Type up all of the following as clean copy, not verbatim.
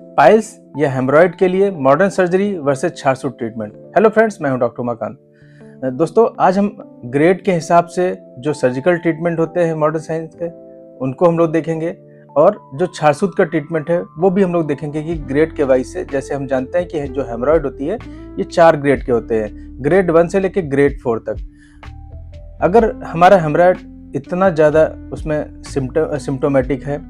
Piles या haemorrhoid के लिए मॉडर्न सर्जरी वर्सेस छारसूट ट्रीटमेंट। हेलो फ्रेंड्स, मैं हूं डॉक्टर उमाकांत। दोस्तों, आज हम ग्रेड के हिसाब से जो सर्जिकल ट्रीटमेंट होते हैं मॉडर्न साइंस के, उनको हम लोग देखेंगे, और जो छारसूत का ट्रीटमेंट है वो भी हम लोग देखेंगे कि ग्रेड के वाइज से। जैसे हम जानते हैं कि जो हेमरॉइड होती है ये 4 ग्रेड के होते हैं, ग्रेड 1 से लेकर ग्रेड 4 तक। अगर हमारा हेमरॉइड इतना ज़्यादा उसमें सिम्टोमेटिक है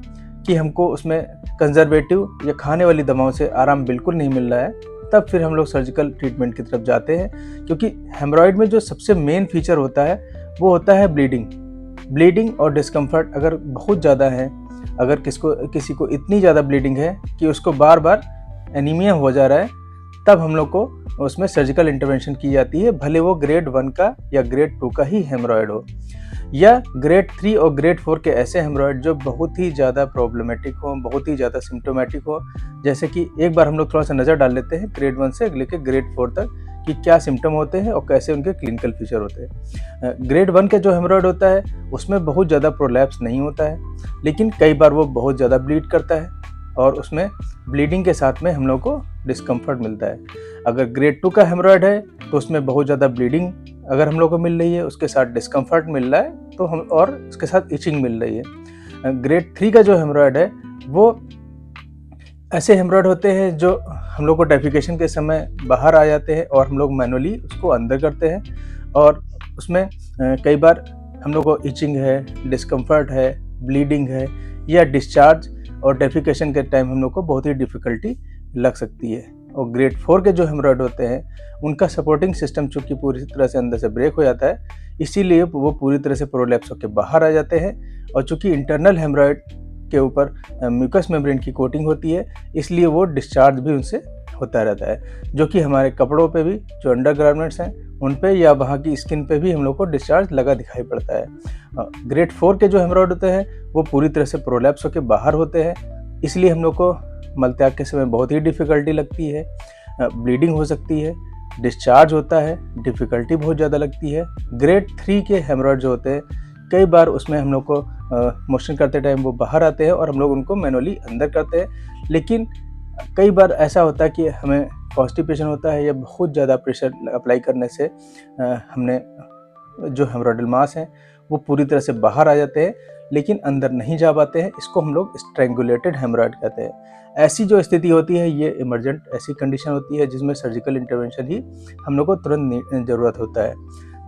कि हमको उसमें कंजर्वेटिव या खाने वाली दवाओं से आराम बिल्कुल नहीं मिल रहा है, तब फिर हम लोग सर्जिकल ट्रीटमेंट की तरफ जाते हैं। क्योंकि हेमरॉइड में जो सबसे मेन फीचर होता है वो होता है ब्लीडिंग और डिस्कम्फर्ट। अगर बहुत ज़्यादा है, अगर किसी को इतनी ज़्यादा ब्लीडिंग है कि उसको बार बार एनीमिया हो जा रहा है, तब हम लोग को उसमें सर्जिकल इंटरवेंशन की जाती है, भले वो ग्रेड 1 का या ग्रेड 2 का ही हेमरॉइड हो, या ग्रेड 3 और ग्रेड 4 के ऐसे हेमरॉइड जो बहुत ही ज़्यादा प्रॉब्लमेटिक हो, बहुत ही ज़्यादा सिम्टोमेटिक हो। जैसे कि एक बार हम लोग थोड़ा सा नज़र डाल लेते हैं ग्रेड 1 से लेकर ग्रेड 4 तक कि क्या सिम्टम होते हैं और कैसे उनके क्लिनिकल फीचर होते हैं। ग्रेड 1 के जो हेमरॉइड होता है उसमें बहुत ज़्यादा प्रोलैप्स नहीं होता है, लेकिन कई बार वो बहुत ज़्यादा ब्लीड करता है और उसमें ब्लीडिंग के साथ में हम लोग को डिस्कम्फर्ट मिलता है। अगर ग्रेड 2 का हेमरॉइड है तो उसमें बहुत ज़्यादा ब्लीडिंग अगर हम लोग को मिल रही है, उसके साथ डिस्कम्फर्ट मिल रहा है, तो हम और उसके साथ इचिंग मिल रही है। ग्रेड 3 का जो हेमरॉइड है वो ऐसे हेमरॉइड होते हैं जो हम लोग को डेफिकेशन के समय बाहर आ जाते हैं और हम लोग मैनुअली उसको अंदर करते हैं, और उसमें कई बार हम लोग को इचिंग है, डिस्कम्फर्ट है, ब्लीडिंग है, या डिस्चार्ज और डेफिकेशन के टाइम हम लोग को बहुत ही डिफ़िकल्टी लग सकती है। और ग्रेड 4 के जो हेमरॉइड होते हैं उनका सपोर्टिंग सिस्टम चूँकि पूरी तरह से अंदर से ब्रेक हो जाता है, इसीलिए वो पूरी तरह से प्रोलैप्स होकर बाहर आ जाते हैं। और चूँकि इंटरनल हेमरॉइड के ऊपर म्यूकस मेम्ब्रेन की कोटिंग होती है, इसलिए वो डिस्चार्ज भी उनसे होता रहता है, जो कि हमारे कपड़ों पे भी, जो अंडरगारमेंट्स हैं उन पे या वहाँ की स्किन पे भी हम लोग को डिस्चार्ज लगा दिखाई पड़ता है। ग्रेड 4 के जो हेमरॉइड होते हैं वो पूरी तरह से प्रोलैप्स होकर बाहर होते हैं, इसलिए हम लोग को मलत्याग के समय बहुत ही डिफ़िकल्टी लगती है, ब्लीडिंग हो सकती है, डिस्चार्ज होता है, डिफ़िकल्टी बहुत ज़्यादा लगती है। ग्रेड 3 के हेमरॉइड जो होते हैं कई बार उसमें हम लोग को मोशन करते टाइम वो बाहर आते हैं और हम लोग उनको मैनुअली अंदर करते हैं, लेकिन कई बार ऐसा होता है कि हमें कॉन्स्टिपेशन होता है या बहुत ज़्यादा प्रेशर अप्लाई करने से हमने जो हेमरॉइडल मास हैं वो पूरी तरह से बाहर आ जाते हैं, लेकिन अंदर नहीं जा पाते हैं। इसको हम लोग स्ट्रेंगुलेटेड हेमरॉइड कहते हैं। ऐसी जो स्थिति होती है ये इमरजेंट ऐसी कंडीशन होती है जिसमें सर्जिकल इंटरवेंशन ही हम लोग को तुरंत ज़रूरत होता है।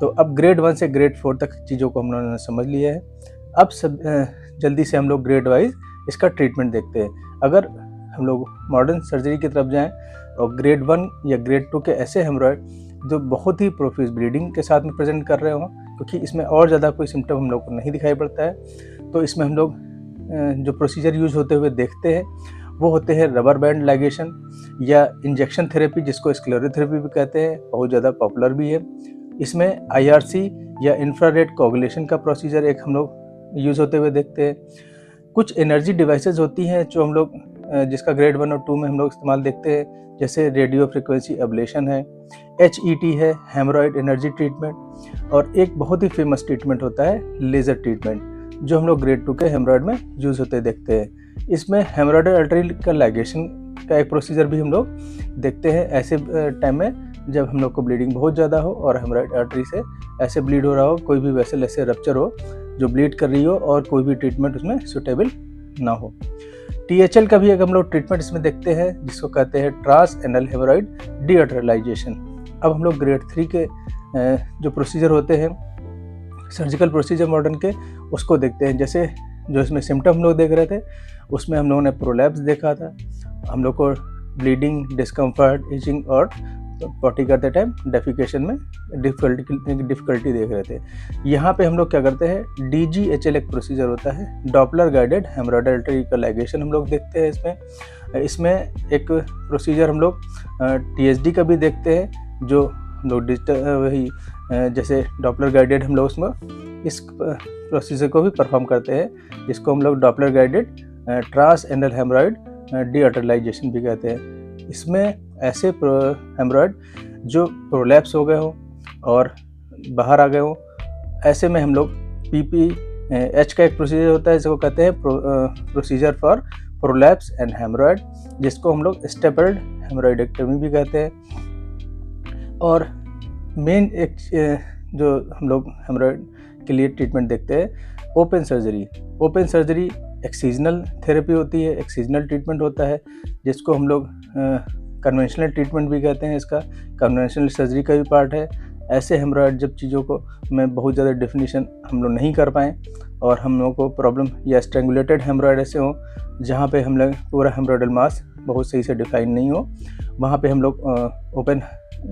तो अब ग्रेड 1 से ग्रेड 4 तक चीज़ों को हम लोगों ने समझ लिया है। अब जल्दी से हम लोग ग्रेड वाइज इसका ट्रीटमेंट देखते हैं। अगर हम लोग मॉडर्न सर्जरी की तरफ जाएँ और ग्रेड 1 या ग्रेड 2 के ऐसे हेमरॉइड जो बहुत ही प्रोफ्यूज ब्लीडिंग के साथ में प्रेजेंट कर रहे हों, क्योंकि इसमें और ज़्यादा कोई सिम्टम हम लोग को नहीं दिखाई पड़ता है, तो इसमें हम लोग जो प्रोसीजर यूज होते हुए देखते हैं वो होते हैं रबर बैंड लाइगेशन या इंजेक्शन थेरेपी, जिसको स्क्लेरोथेरेपी भी कहते हैं, बहुत ज़्यादा पॉपुलर भी है। इसमें IRC या इंफ्रारेड कोगुलेशन का प्रोसीजर एक हम लोग यूज़ होते हुए देखते हैं। कुछ एनर्जी डिवाइसेस होती हैं जो हम लोग जिसका ग्रेड 1 और 2 में हम लोग इस्तेमाल देखते हैं, जैसे रेडियो फ्रिक्वेंसी एब्लेशन है, HET है, हेमरॉइड एनर्जी ट्रीटमेंट, और एक बहुत ही फेमस ट्रीटमेंट होता है लेज़र ट्रीटमेंट, जो हम लोग ग्रेड 2 के हेमरॉइड में यूज़ होते देखते हैं। इसमें हेमरॉइडल आर्टरी का लाइगेशन का एक प्रोसीजर भी हम लोग देखते हैं ऐसे टाइम में जब हम लोग को ब्लीडिंग बहुत ज़्यादा हो और हेमरॉइड आर्टरी से ऐसे ब्लीड हो रहा हो, कोई भी वेसल ऐसे रप्चर हो जो ब्लीड कर रही हो और कोई भी ट्रीटमेंट उसमें सूटेबल ना हो। THL का भी एक हम लोग ट्रीटमेंट इसमें देखते हैं, जिसको कहते हैं ट्रांस एनल हेमरॉइड डीआर्टरलाइजेशन। अब हम लोग ग्रेड 3 के जो प्रोसीजर होते हैं सर्जिकल प्रोसीजर मॉडर्न के, उसको देखते हैं। जैसे जो इसमें सिम्टम हम लोग देख रहे थे उसमें हम लोगों ने प्रोलैप्स देखा था, हम लोग को ब्लीडिंग, डिस्कम्फर्ट, इचिंग और पॉटी करते टाइम डेफिकेशन में डिफ़िकल्टी देख रहे थे। यहाँ पे हम लोग क्या करते हैं, DGHL एक प्रोसीजर होता है, डॉपलर गाइडेड हेमरॉइडल आर्टरी का लाइगेशन हम लोग देखते हैं। इसमें एक प्रोसीजर हम लोग TSD का भी देखते हैं, जो हम लोग डिजिटल वही जैसे डॉपलर गाइडेड हम लोग उसमें इस प्रोसीजर को भी परफॉर्म करते हैं, जिसको हम लोग Doppler guided trans anal haemorrhoid dearterialisation भी कहते हैं। इसमें ऐसे हेमरॉइड जो प्रोलैप्स हो गए हों और बाहर आ गए हों, ऐसे में हम लोग PPH का एक प्रोसीजर होता है जिसको कहते हैं प्रोसीजर फॉर प्रोलैप्स एंड हेमरॉयड, जिसको हम लोग स्टेपल्ड हेमरॉयडेक्टमी भी कहते हैं। और मेन एक जो हम लोग हेमरॉयड के लिए ट्रीटमेंट देखते हैं, open surgery. Open surgery excisional therapy होती है, एक्सीजनल ट्रीटमेंट होता है, जिसको हम लोग कन्वेंशनल ट्रीटमेंट भी कहते हैं। इसका कन्वेंशनल सर्जरी का भी पार्ट है। ऐसे हेमरॉयड जब चीज़ों को मैं बहुत ज़्यादा डेफिनेशन हम लोग नहीं कर पाएँ और हम लोगों को प्रॉब्लम या स्ट्रेंगुलेटेड हेमरॉयड ऐसे हों जहाँ पे हम लोग पूरा हेमरॉयडल मास बहुत सही से डिफाइन नहीं हो, वहाँ पे हम लोग ओपन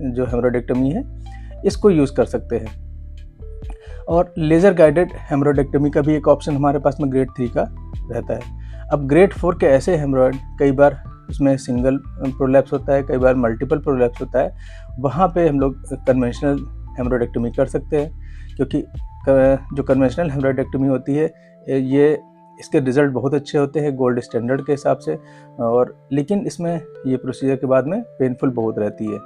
जो हेमरॉयडेक्टमी है इसको यूज़ कर सकते हैं। और लेज़र गाइडेड हेमरॉयडेक्टमी का भी एक ऑप्शन हमारे पास में ग्रेड 3 का रहता है। अब ग्रेड 4 के ऐसे हेमरॉयड, कई बार उसमें सिंगल प्रोलैप्स होता है, कई बार मल्टीपल प्रोलैप्स होता है, वहाँ पे हम लोग कन्वेंशनल हेमरॉयडेक्टमी कर सकते हैं, क्योंकि जो कन्वेंशनल हेमरॉयडेक्टमी होती है ये इसके रिज़ल्ट बहुत अच्छे होते हैं गोल्ड स्टैंडर्ड के हिसाब से, और लेकिन इसमें ये प्रोसीजर के बाद में पेनफुल बहुत रहती है।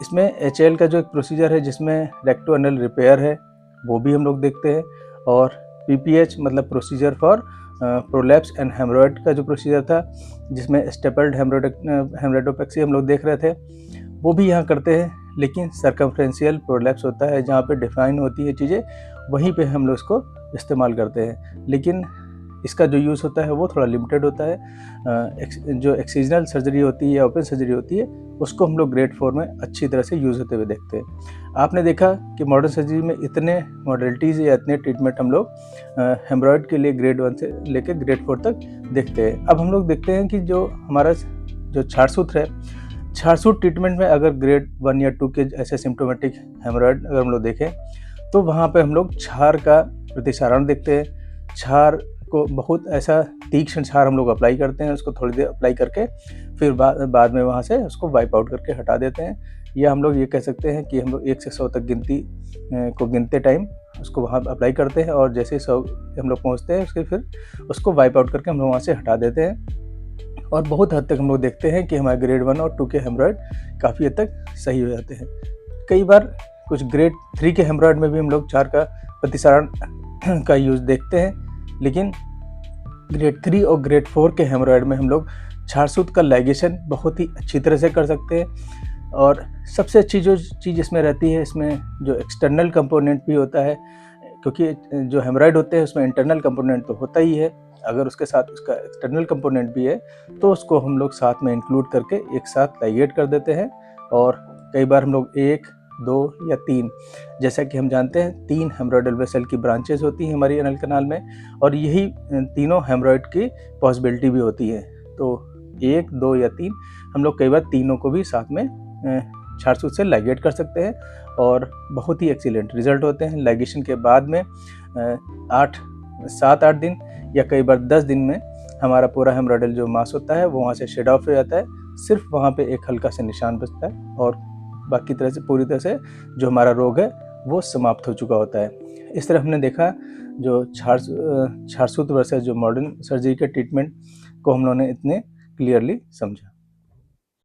इसमें HL का जो एक प्रोसीजर है जिसमें रेक्टो एनल रिपेयर है, वो भी हम लोग देखते हैं। और PPH मतलब प्रोसीजर फॉर प्रोलैप्स एंड हेमरॉयड का जो प्रोसीजर था, जिसमें स्टेपल्ड हेमरॉयडोपेक्सी हम लोग देख रहे थे, वो भी यहाँ करते हैं। लेकिन सर्कमफ्रेंशियल प्रोलैप्स होता है जहाँ पे डिफाइन होती है चीज़ें, वहीं पे हम लोग इसको इस्तेमाल करते हैं, लेकिन इसका जो यूज़ होता है वो थोड़ा लिमिटेड होता है। जो एक्सीजनल सर्जरी होती है या ओपन सर्जरी होती है, उसको हम लोग ग्रेड 4 में अच्छी तरह से यूज़ होते हुए देखते हैं। आपने देखा कि मॉडर्न सर्जरी में इतने मॉडलिटीज़ या इतने ट्रीटमेंट हम लोग हेमरॉयड के लिए ग्रेड 1 से लेकर ग्रेड 4 तक देखते हैं। अब हम लोग देखते हैं कि जो हमारा जो छारसूत्र है, छारसूत्र ट्रीटमेंट में अगर ग्रेड 1 या 2 के ऐसे सिम्टोमेटिक हेमरॉयड अगर हम लोग देखें, तो वहाँ पे हम लोग छार का प्रतिसारण देखते हैं। छार को बहुत ऐसा तीक्ष्ण छार हम लोग अप्लाई करते हैं, उसको थोड़ी देर अप्लाई करके फिर बाद में वहाँ से उसको वाइप आउट करके हटा देते हैं। या हम लोग ये कह सकते हैं कि हम लोग 1 से 100 तक गिनती को गिनते टाइम उसको वहाँ अप्लाई करते हैं, और जैसे 100 हम लोग पहुँचते हैं उसके फिर उसको वाइप आउट करके हम लोग वहाँ से हटा देते हैं। और बहुत हद तक हम लोग देखते हैं कि हमारे ग्रेड 1 और 2 के हेमरॉयड काफ़ी हद तक सही हो जाते हैं। कई बार कुछ ग्रेड 3 के हेमरॉयड में भी हम लोग छार का प्रतिसारण का यूज़ देखते हैं, लेकिन ग्रेड 3 और ग्रेड 4 के हेमरॉयड में हम लोग छारसूत्र का लाइगेशन बहुत ही अच्छी तरह से कर सकते हैं। और सबसे अच्छी जो चीज़ इसमें रहती है, इसमें जो एक्सटर्नल कंपोनेंट भी होता है, क्योंकि जो हेमरॉयड होते हैं उसमें इंटरनल कंपोनेंट तो होता ही है, अगर उसके साथ उसका एक्सटर्नल कंपोनेंट भी है तो उसको हम लोग साथ में इंक्लूड करके एक साथ लाइगेट कर देते हैं। और कई बार हम लोग 1, 2 या 3, जैसा कि हम जानते हैं 3 हेमरॉयडल वेसल की ब्रांचेस होती हैं हमारी एनल कैनाल में, और यही तीनों हेमरॉयड की पॉसिबिलिटी भी होती है। तो 1, 2 या 3 हम लोग कई बार तीनों को भी साथ में छारसूत्र से लाइगेट कर सकते हैं, और बहुत ही एक्सीलेंट रिजल्ट होते हैं। लाइगेशन के बाद में 7-8 दिन या कई बार 10 दिन में हमारा पूरा हेमरॉयडल जो मास होता है वो वहाँ से शेड ऑफ हो जाता है। सिर्फ वहाँ पे एक हल्का सा निशान बचता है, और बाकी तरह से पूरी तरह से जो हमारा रोग है वो समाप्त हो चुका होता है। इस तरह हमने देखा जो छारसूत्र वर्सेस जो मॉडर्न सर्जरी के ट्रीटमेंट को हम लोगों ने इतने क्लियरली समझा।